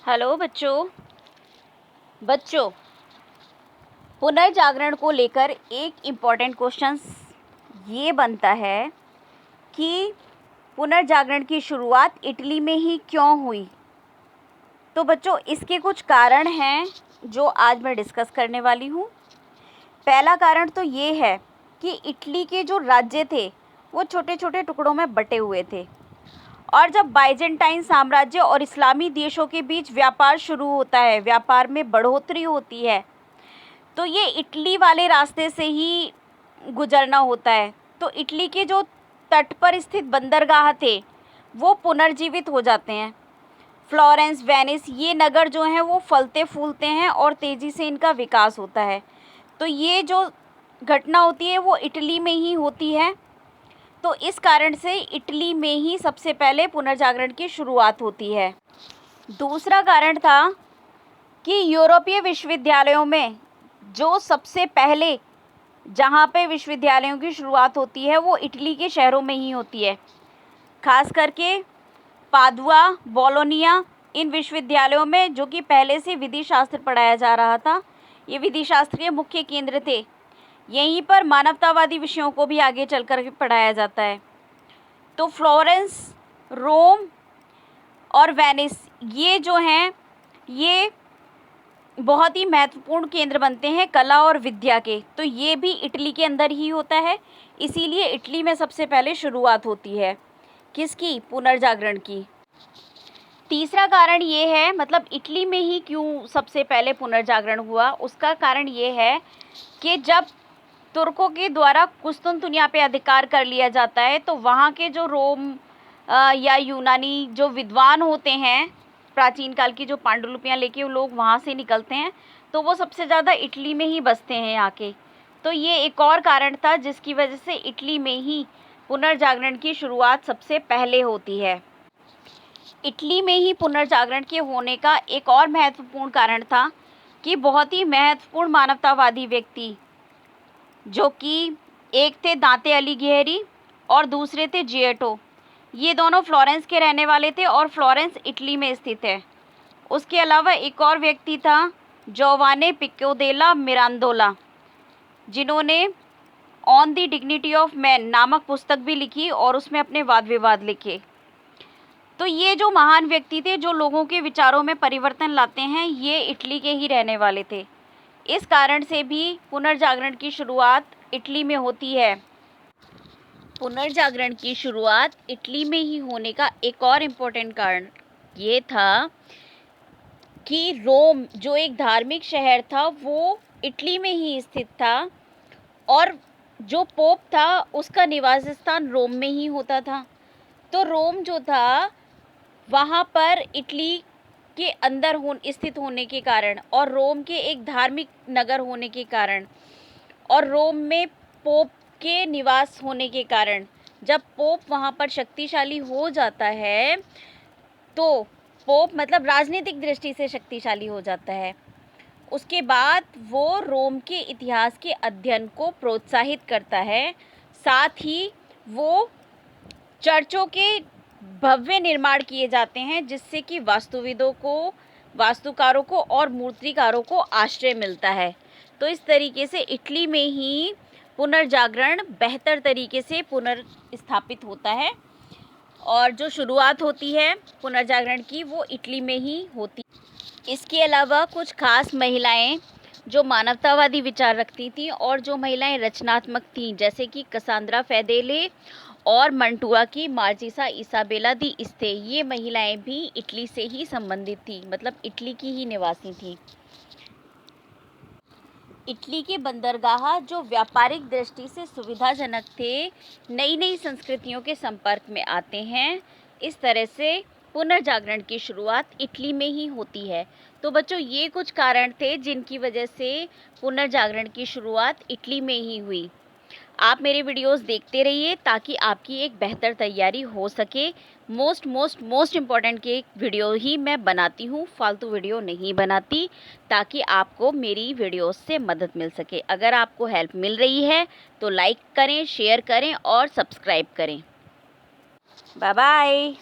Hello बच्चों। बच्चों, पुनर्जागरण को लेकर एक इम्पॉर्टेंट क्वेश्चन ये बनता है कि पुनर्जागरण की शुरुआत इटली में ही क्यों हुई। तो बच्चों, इसके कुछ कारण हैं जो आज मैं डिस्कस करने वाली हूँ। पहला कारण तो ये है कि इटली के जो राज्य थे वो छोटे छोटे टुकड़ों में बटे हुए थे, और जब बाइजेंटाइन साम्राज्य और इस्लामी देशों के बीच व्यापार शुरू होता है, व्यापार में बढ़ोतरी होती है, तो ये इटली वाले रास्ते से ही गुजरना होता है। तो इटली के जो तट पर स्थित बंदरगाह थे वो पुनर्जीवित हो जाते हैं। फ्लोरेंस, वेनिस, ये नगर जो हैं वो फलते फूलते हैं और तेज़ी से इनका विकास होता है। तो ये जो घटना होती है वो इटली में ही होती है। तो इस कारण से इटली में ही सबसे पहले पुनर्जागरण की शुरुआत होती है। दूसरा कारण था कि यूरोपीय विश्वविद्यालयों में जो सबसे पहले जहाँ पे विश्वविद्यालयों की शुरुआत होती है वो इटली के शहरों में ही होती है। खास करके पादुआ, बोलोनिया, इन विश्वविद्यालयों में, जो कि पहले से विधि शास्त्र पढ़ाया जा रहा था, ये विधि शास्त्र के मुख्य केंद्र थे। यहीं पर मानवतावादी विषयों को भी आगे चलकर के पढ़ाया जाता है। तो फ्लोरेंस, रोम और वेनिस, ये जो हैं ये बहुत ही महत्वपूर्ण केंद्र बनते हैं कला और विद्या के। तो ये भी इटली के अंदर ही होता है, इसीलिए इटली में सबसे पहले शुरुआत होती है किसकी? पुनर्जागरण की। तीसरा कारण ये है, मतलब इटली में ही क्यों सबसे पहले पुनर्जागरण हुआ, उसका कारण ये है कि जब तुर्कों के द्वारा कुस्तुनतुनिया पे अधिकार कर लिया जाता है तो वहाँ के जो रोम या यूनानी जो विद्वान होते हैं, प्राचीन काल की जो पांडुलिपियाँ लेके वो लोग वहाँ से निकलते हैं, तो वो सबसे ज़्यादा इटली में ही बसते हैं आके। तो ये एक और कारण था जिसकी वजह से इटली में ही पुनर्जागरण की शुरुआत सबसे पहले होती है। इटली में ही पुनर्जागरण के होने का एक और महत्वपूर्ण कारण था कि बहुत ही महत्वपूर्ण मानवतावादी व्यक्ति, जो कि एक थे दांते अलिघिएरी और दूसरे थे जिएटो, ये दोनों फ्लोरेंस के रहने वाले थे और फ्लोरेंस इटली में स्थित है। उसके अलावा एक और व्यक्ति था, जोवाने पिको देला मिरांडोला, जिन्होंने on the dignity of man नामक पुस्तक भी लिखी और उसमें अपने वाद विवाद लिखे। तो ये जो महान व्यक्ति थे जो लोगों के विचारों में परिवर्तन लाते हैं, ये इटली के ही रहने वाले थे। इस कारण से भी पुनर्जागरण की शुरुआत इटली में होती है। पुनर्जागरण की शुरुआत इटली में ही होने का एक और इम्पोर्टेंट कारण ये था कि रोम, जो एक धार्मिक शहर था, वो इटली में ही स्थित था और जो पोप था उसका निवास स्थान रोम में ही होता था। तो रोम जो था वहाँ पर इटली के अंदर स्थित होने के कारण और रोम के एक धार्मिक नगर होने के कारण और रोम में पोप के निवास होने के कारण, जब पोप वहाँ पर शक्तिशाली हो जाता है तो पोप मतलब राजनीतिक दृष्टि से शक्तिशाली हो जाता है, उसके बाद वो रोम के इतिहास के अध्ययन को प्रोत्साहित करता है। साथ ही वो चर्चों के भव्य निर्माण किए जाते हैं जिससे कि वास्तुविदों को, वास्तुकारों को और मूर्तिकारों को आश्रय मिलता है। तो इस तरीके से इटली में ही पुनर्जागरण बेहतर तरीके से पुनर्स्थापित होता है और जो शुरुआत होती है पुनर्जागरण की वो इटली में ही होती है। इसके अलावा कुछ खास महिलाएं जो मानवतावादी विचार रखती थीं और जो महिलाएं रचनात्मक थीं, जैसे कि कसांद्रा फेदेले और मंटुआ की मार्जिसा इसाबेला दी इस्ते, ये महिलाएं भी इटली से ही संबंधित थी, मतलब इटली की ही निवासी थी। इटली के बंदरगाह जो व्यापारिक दृष्टि से सुविधाजनक थे, नई नई संस्कृतियों के संपर्क में आते हैं। इस तरह से पुनर्जागरण की शुरुआत इटली में ही होती है। तो बच्चों, ये कुछ कारण थे जिनकी वजह से पुनर्जागरण की शुरुआत इटली में ही हुई। आप मेरे वीडियोस देखते रहिए ताकि आपकी एक बेहतर तैयारी हो सके। मोस्ट इम्पॉर्टेंट के वीडियो ही मैं बनाती हूँ, फालतू वीडियो नहीं बनाती, ताकि आपको मेरी वीडियोस से मदद मिल सके। अगर आपको हेल्प मिल रही है तो लाइक करें, शेयर करें और सब्सक्राइब करें। Bye bye.